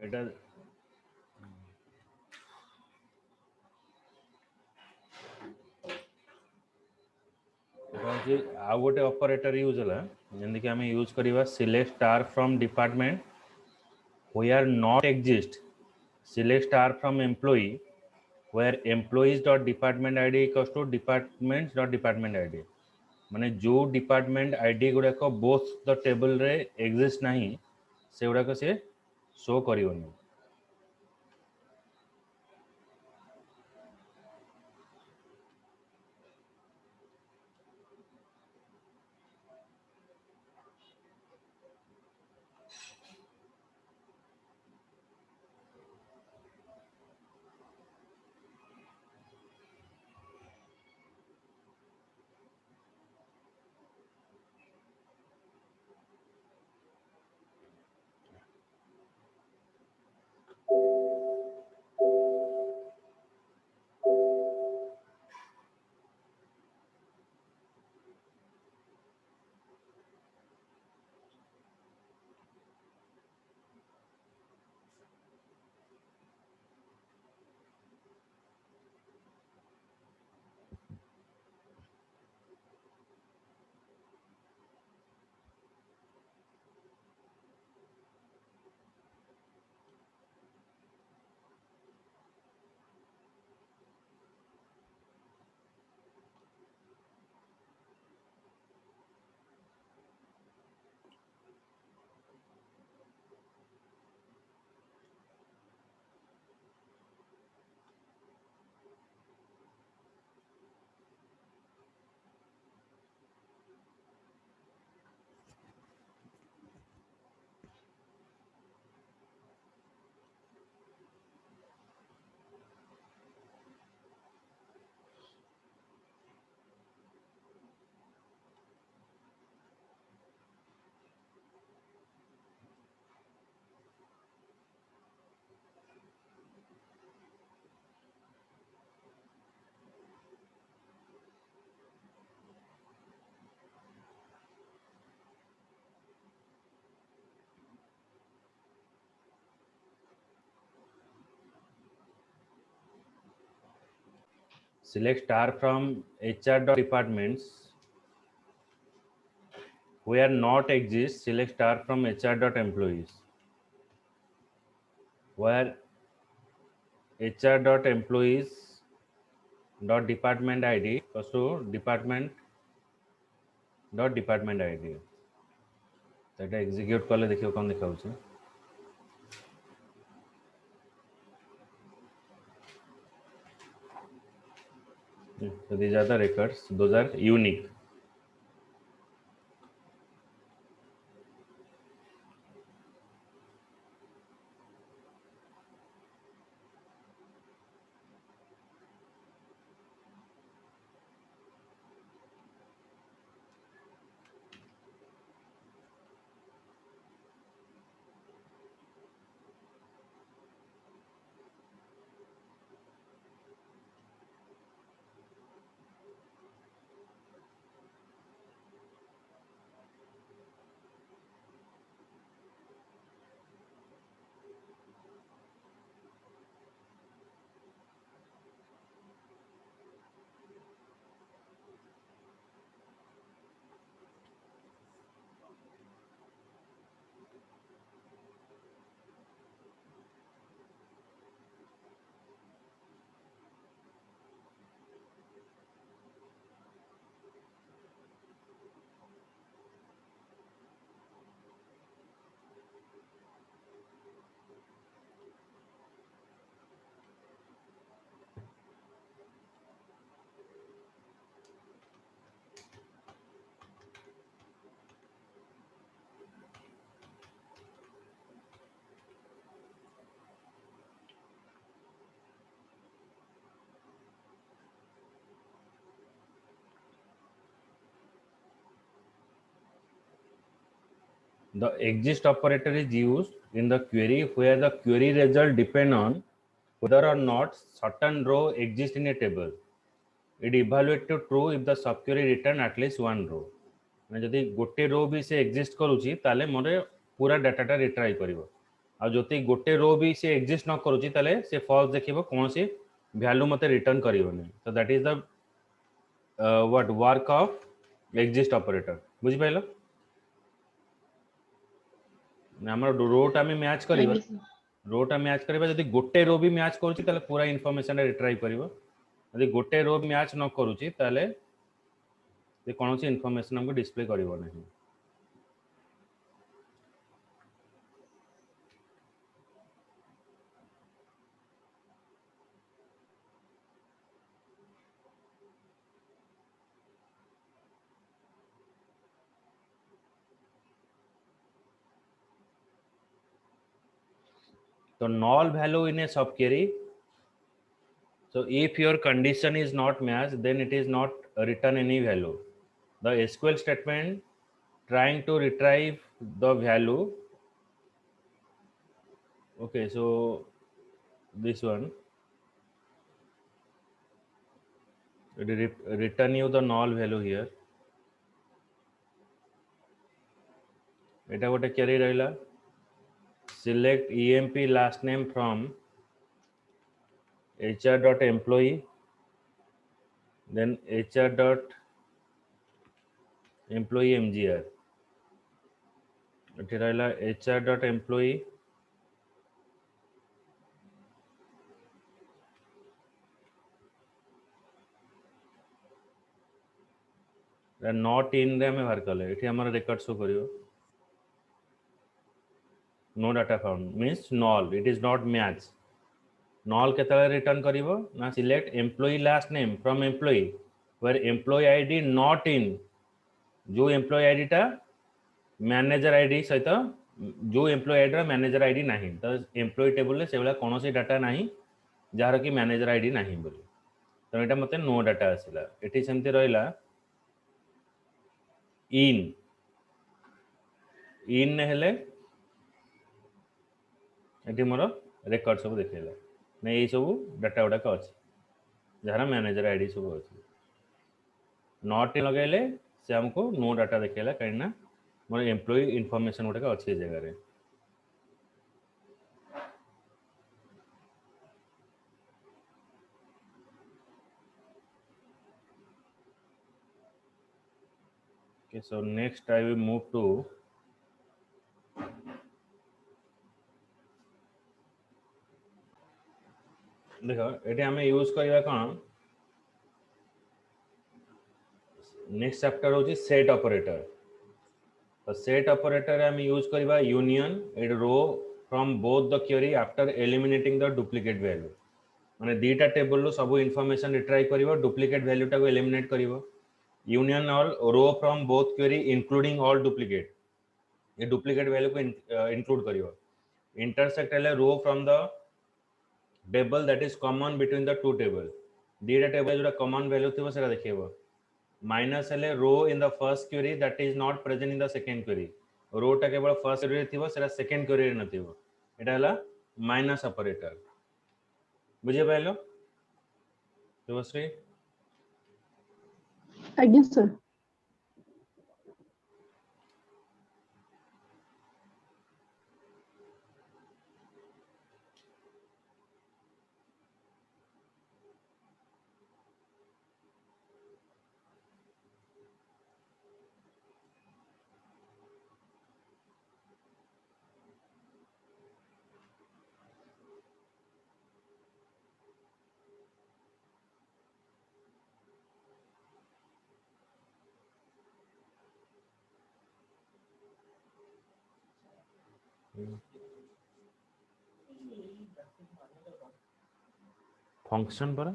এটা हूँ आउ गोटे ऑपरेटर यूज है जमी कि आम यूज करवा select star from department where not exist select star from employee where employees dot department ID equals to department dot department ID माने जो डिपार्टमेंट आईडी गुड़ाक बोथ द टेबल रे एग्जिस्ट नहीं से गुड़ाक से शो करनी select star from HR dot departments where not exist select star from HR dot employees where HR dot employees dot department ID equals to department dot department ID तो এটা execute कले देखियो कौन दिखाउछ so these are the records those are unique The exist operator is used in the query where the query result depend on whether or not certain row exists in a table. It evaluates to true if the subquery return at least one row. जदि गोटे रो भी से exist करूची ताले मोरे पूरा डाटाटा retry करिवो आ जति गोटे रो भी से एग्जिस्ट न करूची ताले से फॉल्स देखिबो कोन से वैल्यू मते रिटर्न करिवोनी तो that is the what work of exist operator बुझि पाइलो हमर रोटा में मैच करिवो आगे सर रोटा मैच करिबा जदि गोटे रो भी मैच करूची ताले पूरा इंफॉर्मेशन रिट्राइव करिवो यदि गोटे रो मैच न करूची ताले से कौन सी इनफॉरमेशन हमको डिस्प्ले करिवो नहीं तो null value in a subquery. So if your condition is not matched, then it is not return any value. The SQL statement trying to retrieve the value. Okay, so this one it return you the null value here. এটা গোটে query রইলা select emp last name from hr.employee then hr.employee mgr এটি রইলা hr.employee not in रे आम बाहर कले ये आम रेकर्ड शो कर no data found means null it is not match null केतले रिटर्न करिवो ना select employee last name from employee where employee ID not in जो एम्प्लॉई आईडी टा मैनेजर आईडी सहित जो एम्प्लॉई आईडी मैनेजर आईडी नहीं तो एम्प्लॉई टेबल से भाया कौन डाटा नहीं जार कि मैनेजर आईडी नहीं बोली तो यहाँ मत नो डाटा आसला ये सेमती रहा इन इन हेले ये मोर रेकर्ड सब देखला ना ये सब डाटा गुड़ाक अच्छे जार मैनेजर आईडी सब अच्छे नॉट लगेले से हमको नो डाटा देखला कहीं मोर एम्प्लॉई इनफॉरमेशन गुड़ाक अच्छे जगह okay so next I will move to देखो ये आम यूज करवा कौन नेक्स्ट चैप्टर हूँ सेट ऑपरेटर तो सेट ऑपरेटर आम यूज करवा union a row from both the query after eliminating the duplicate value माने दीटा टेबल सब इनफॉरमेशन रिट्राइव कर डुप्लिकेट वैल्यू टाको एलिमिनेट कर union all row from both query including all duplicate ये डुप्लिकेट वैल्यू को इंक्लूड कर intersect row from the table that is common between the two table दीटा टेबल जो common value थी से देखिए माइनस हेले row in the first query that is not present in the second query रोटा केवल फर्स्ट क्वेरी थी से सेकेंड क्वेरी नथिबो एटा हला माइनस ऑपरेटर बुझे पाइलो शुभश्री आगे सर फंक्शन पर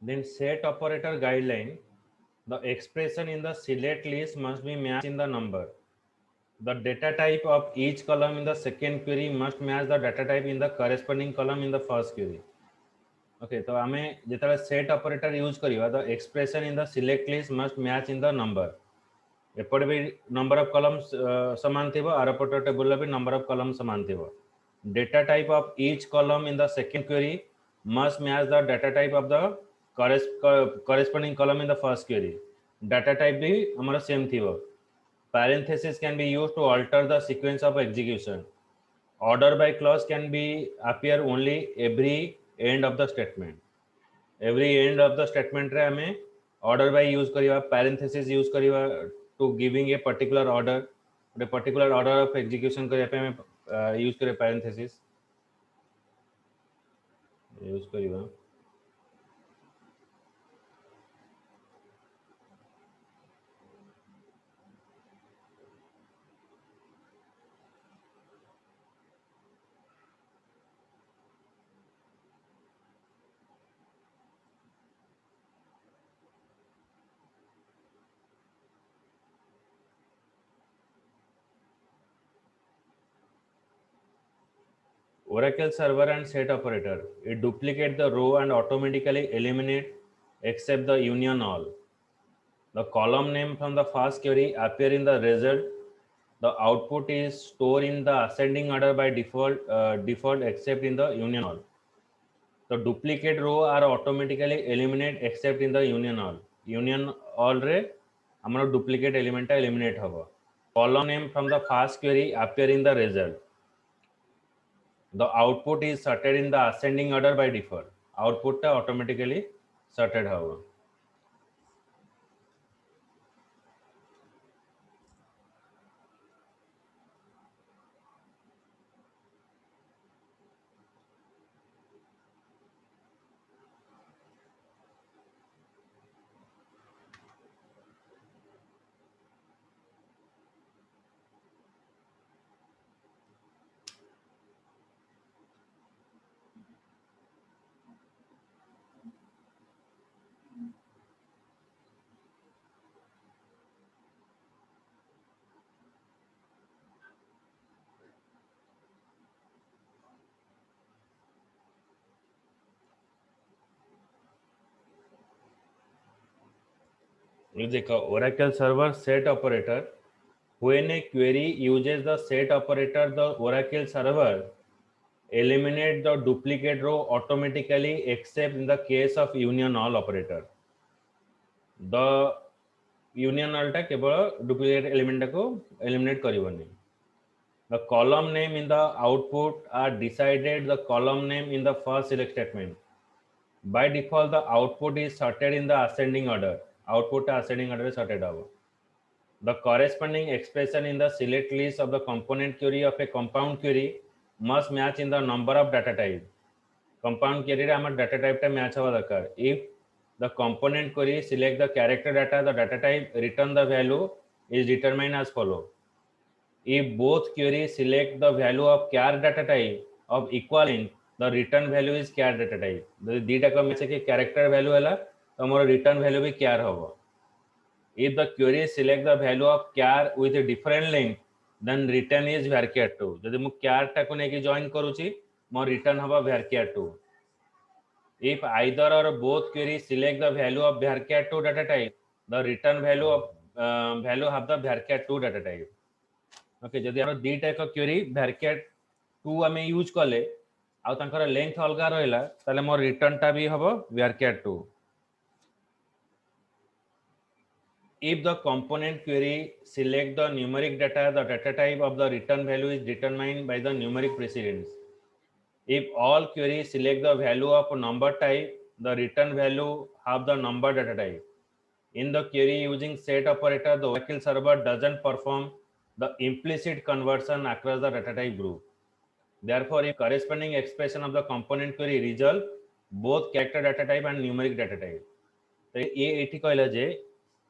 then set operator guideline, the expression in the select list must be matched in the number. The data type of each column in the second query must match the data type in the corresponding column in the first query. Okay, तो आमे जितना set operator use करिवा, the expression in the select list must match in the number. एपटे भी number of columns समान थिबो, आरपटे table भी number of columns समान थिबो. Data type of each column in the second query must match the data type of the corresponding column in the first query. Data type भी हमारा same थिबो. Parenthesis can be used to alter the sequence of execution. Order by clause can be appear only every end of the statement. Every end of the statement रे हमें order by use करिवा, parenthesis use करिवा to giving a particular order. A particular order of execution करिया पे हमें use करिए parenthesis use करिवा. Oracle server and set operator. It duplicate the row and automatically eliminate except the union all. The column name from the first query appear in the result. The output is stored in the ascending order by default except in the union all. The duplicate row are automatically eliminate except in the union all. Union all रे हमारा duplicate element eliminate होगा. Column name from the first query appear in the result. The output is sorted in the ascending order by default. Output टा automatically sorted होगा. देखो Oracle server set operator. When a query uses the set operator, the Oracle server eliminate the duplicate row automatically except in the case of union all operator. The union all टा केवल duplicate element को eliminate करिवनी. The column name in the output are decided the column name in the first select statement. By default, the output is sorted in the ascending order. Output ascending order is sorted out. The corresponding expression in the select list of the component query of a compound query must match in the number of data type. Compound query our data type ta match hova dakar. If the component query select the character data, the data type return the value is determined as follow. If both queries select the value of char data type of equal length, the return value is char data type. The data का में से कि character value है तो हमारा return value भी char होगा. If the query select the value of char with a different length, then return is varchar2. जदि मु char टा को नेकी join करूची, मोर return हवा varchar2. If either or both queries select the value of varchar2 data type, the return value of value have the varchar2 data type. Okay जदि हम दीटा एक क्वेरी varchar 2 आमे यूज कले आ तांकर लेंथ अलगा रहला ताले मोर रिटर्न टा भी हबो varchar 2. If the component query select the numeric data, the data type of the return value is determined by the numeric precedence. If all queries select the value of number type, the return value have the number data type. In the query using set operator, the Oracle server doesn't perform the implicit conversion across the data type group. Therefore, if corresponding expression of the component query result both character data type and numeric data type. तो ये एठी कहला जे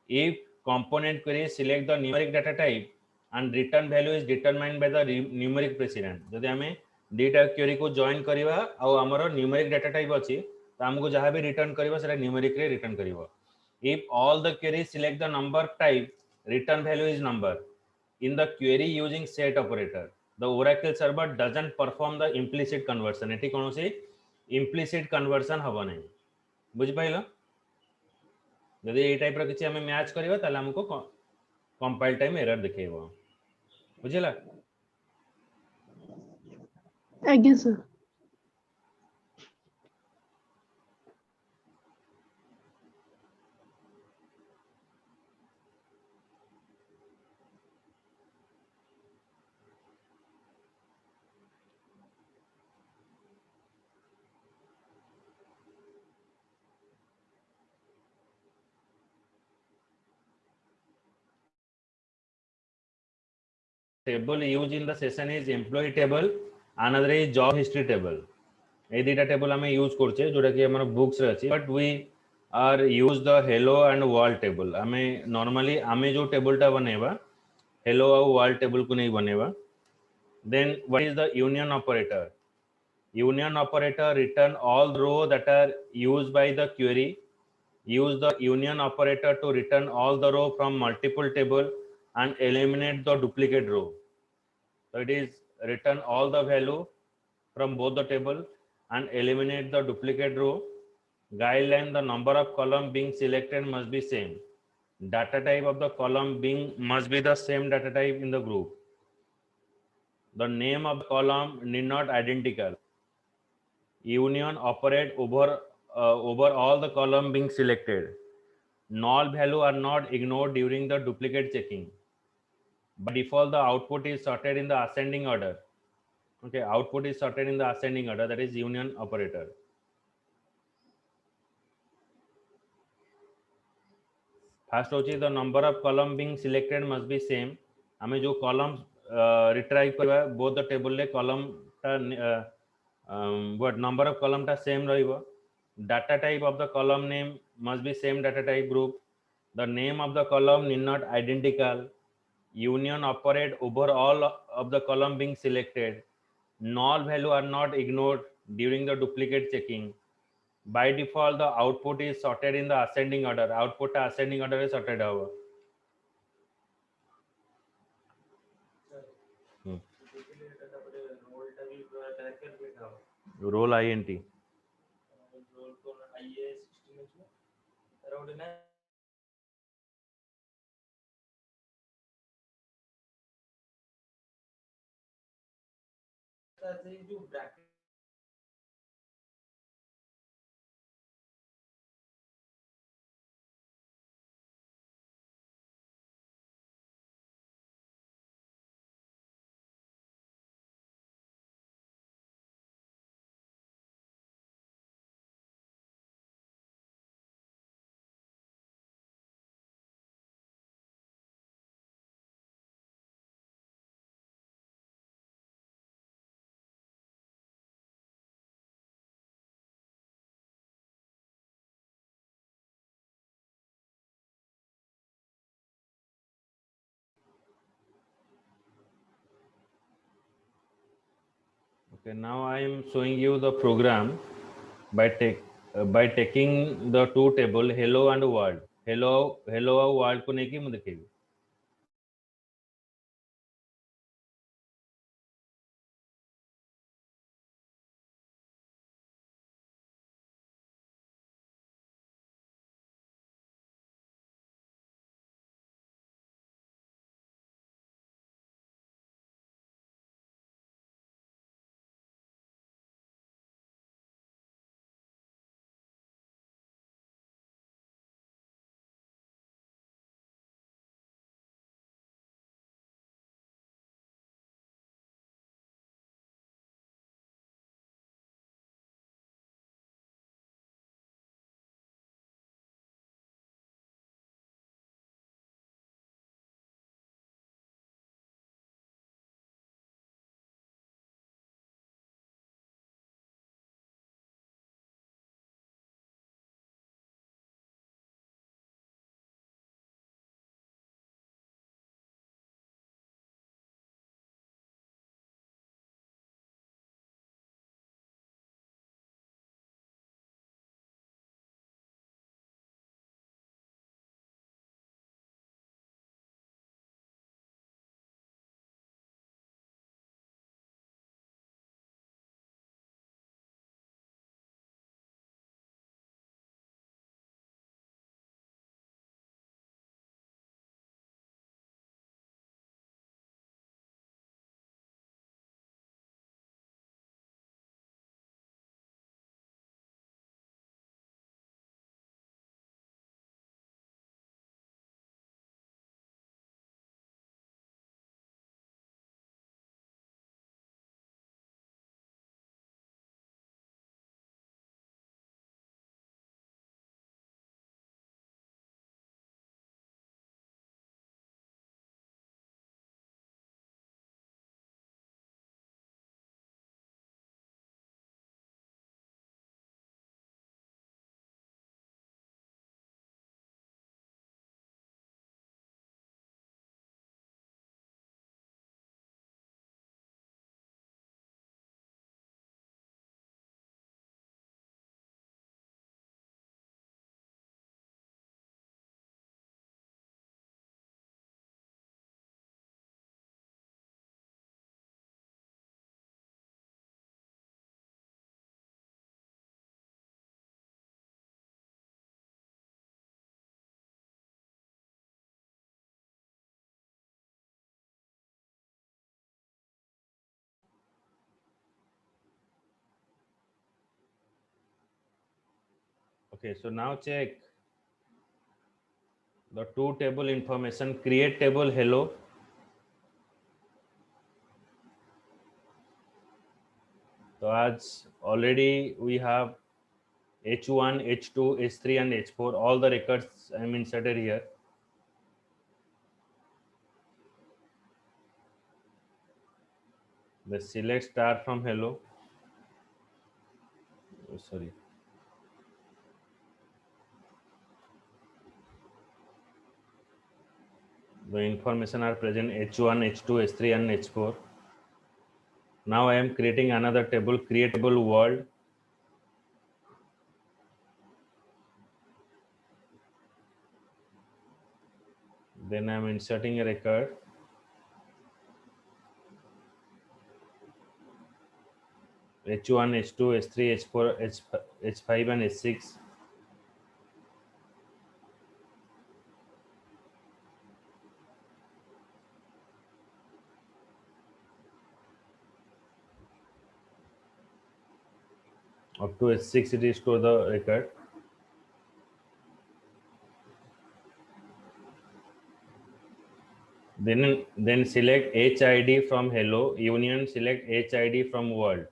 if component query select the numeric data type and return value is determined by the numeric precedent. जदि हमें data query को join करिवा आ हमरो numeric data type अछि तो आमको जहाँ भी रिटर्न करिवो सेटा न्यूमेरिकली रिटर्न करिवो. If all the queries select the number type, return value is number. In the query using set operator, the Oracle server doesn't perform the implicit conversion. एठी कौन सी implicit conversion हबो नहीं. बुझ pilo? यदि ए type रो किछि हमें match करिवो ताले हमको कंपाइल टाइम एरर दिखेबो. बुझिला? आज्ञा sir. Table used in the session is employee table, another is job history table. ए दुटा टेबल आम यूज करछे जोटा कि हमर बुक्स रे अछि, but we are use the hello and world table. Um normally um जो टेबलटा बनेबा हेलो और वर्ल्ड टेबल को नहीं बनेबा. Then what is the union operator? Union operator return all row that are used by the query. Use the union operator to return all the row from multiple table and eliminate the duplicate row. So it is return all the value from both the table and eliminate the duplicate row. Guideline: the number of column being selected must be same. Data type of the column being must be the same data type in the group. The name of the column need not identical. Union operate over all the column being selected. Null value are not ignored during the duplicate checking. By default, the output is sorted in the ascending order. Okay, output is sorted in the ascending order. That is union operator. First होची the number of column being selected must be same. हमें जो column retrieve करवा both the table ले column टा what number of column टा same रहिबो. Data type of the column name must be same data type group. The name of the column need not identical. Union operate over all of the column being selected. Null value are not ignored during the duplicate checking. By default, the output is sorted in the ascending order. Output ascending order is sorted over. Role INT. Okay, now I am showing you the program by taking the two table hello and world. Hello और world को नहीं की मुझे देखेगी. Okay, so now check the two table information. Create table hello. So as already we have H1, H2, H3 and H4. All the records I am inserted here. The select star from hello. Oh, sorry. The information are present H1, H2, H3 and H4. Now I am creating another table, creatable world. Then I am inserting a record. H1, H2, H3, H4, H5 and H6. Up to H6 it is to the record. Then select HID from hello, union select HID from world.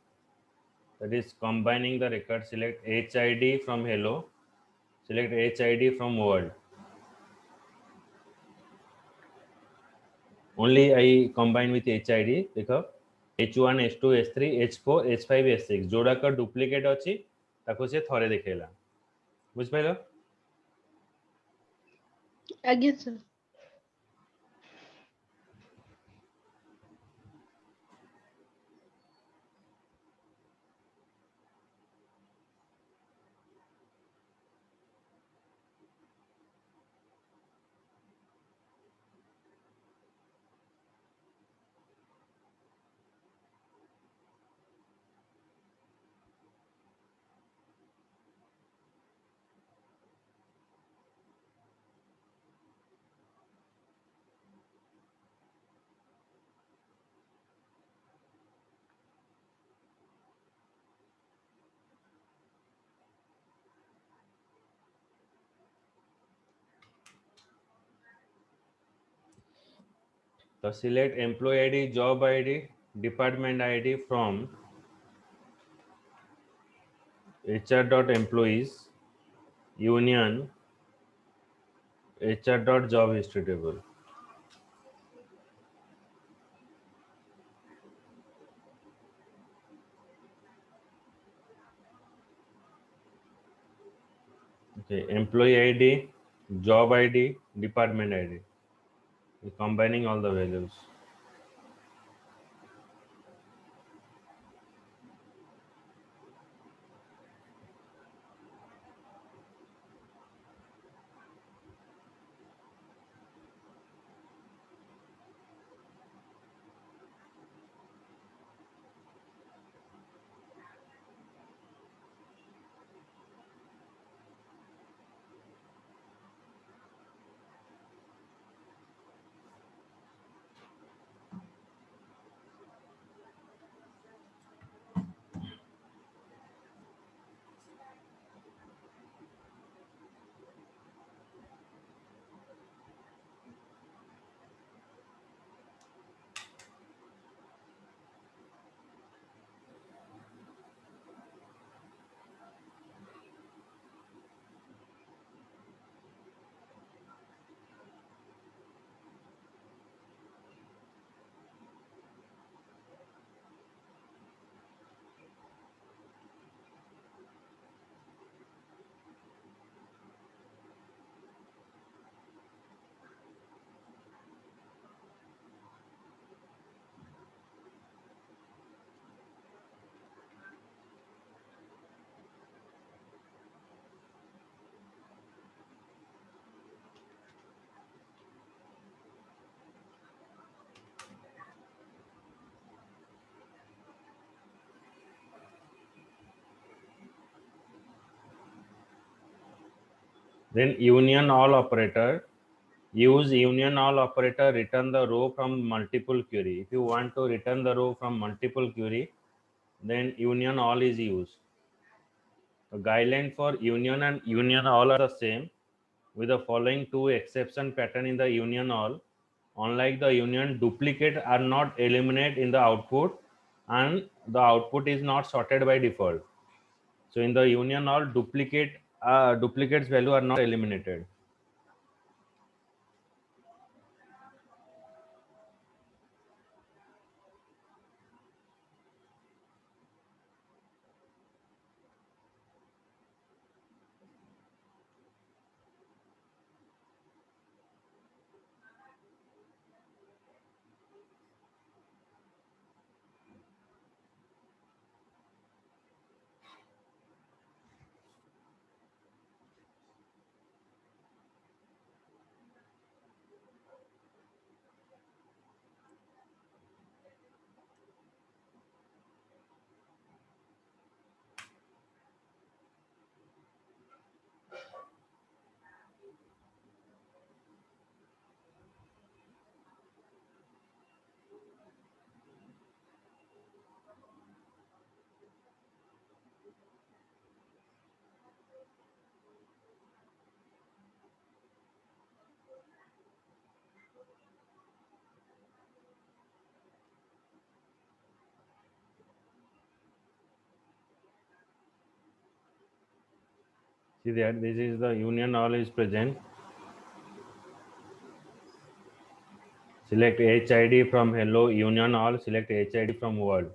That is combining the record. Select HID from hello, select HID from world. Only I combine with HID because H1, H2, H3, H4, H5, H6 जोड़ाक duplicate अच्छी ताको से थरे देखेला बुझ पाइल Again, sir. तो select employee ID, job ID, department ID from HR.employees union HR.job history table. Okay, employee ID, job ID, department ID. We're combining all the values. Then union all operator. Use union all operator, return the row from multiple query. If you want to return the row from multiple query, then union all is used. A guideline for union and union all are the same, with the following two exception pattern in the union all. Unlike the union, duplicate are not eliminated in the output, and the output is not sorted by default. So in the union all, duplicates value are not eliminated. See that this is the union all is present. Select HID from hello union all, select HID from world.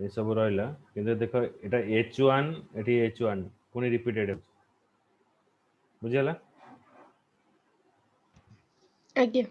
ଏସବୁ ରହିଲା କିନ୍ତୁ ଦେଖ ଏଟା H1 ଏଠି H1 ପୁଣି repeated ବୁଝିଗଲା। ଆଜ୍ଞା।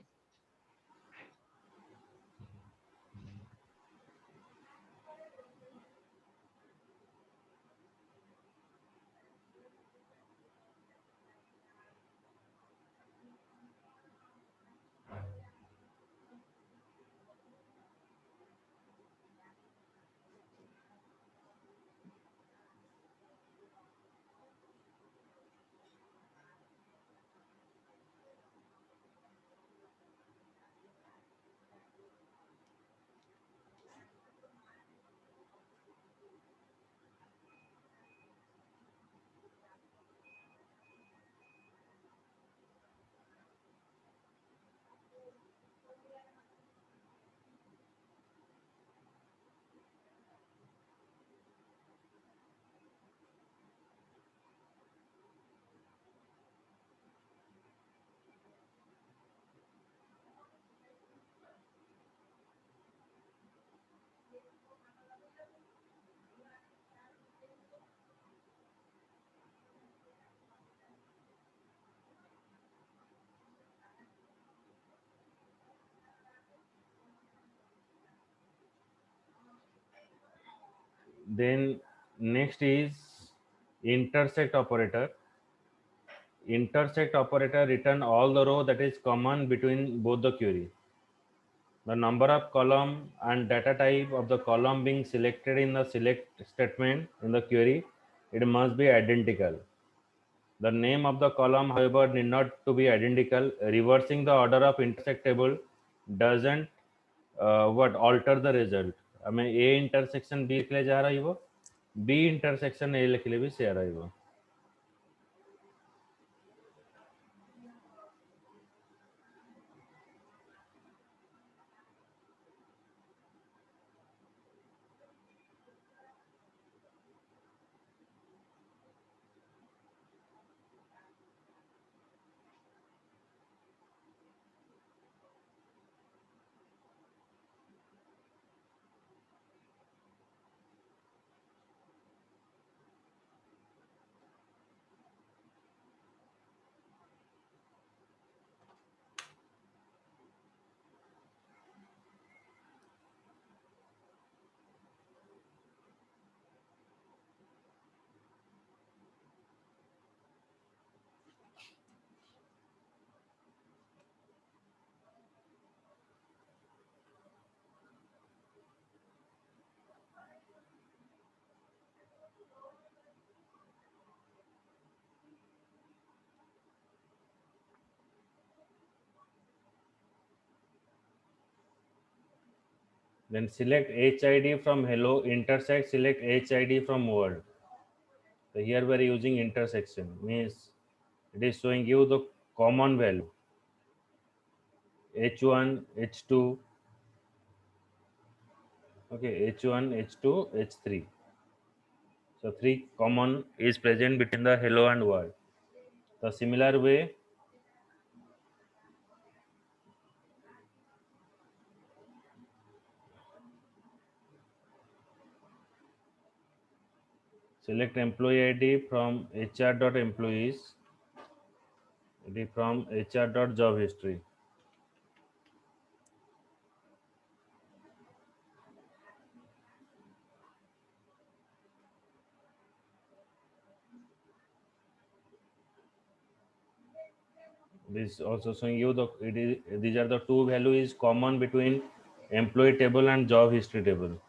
Then next is intersect operator. Intersect operator return all the row that is common between both the query. The number of column and data type of the column being selected in the select statement in the query, it must be identical. The name of the column, however, need not to be identical. Reversing the order of intersect table doesn't what alter the result. हमें A intersection B लिखले जा रही वो B intersection A लिखले भी से आ रही वो Then select HID from hello, intersect, select HID from world. So here we are using intersection, means it is showing you the common value. H1, H2, okay, H1, H2, H3. So 3 common is present between the hello and world. The similar way, select employee ID from HR.employees, ID from HR.job history. This also showing you these are the two values common between employee table and job history table.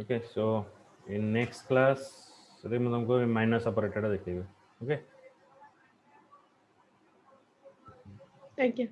Okay, so in next class मैं तुमको minus operator दिखेगा. Okay. Okay.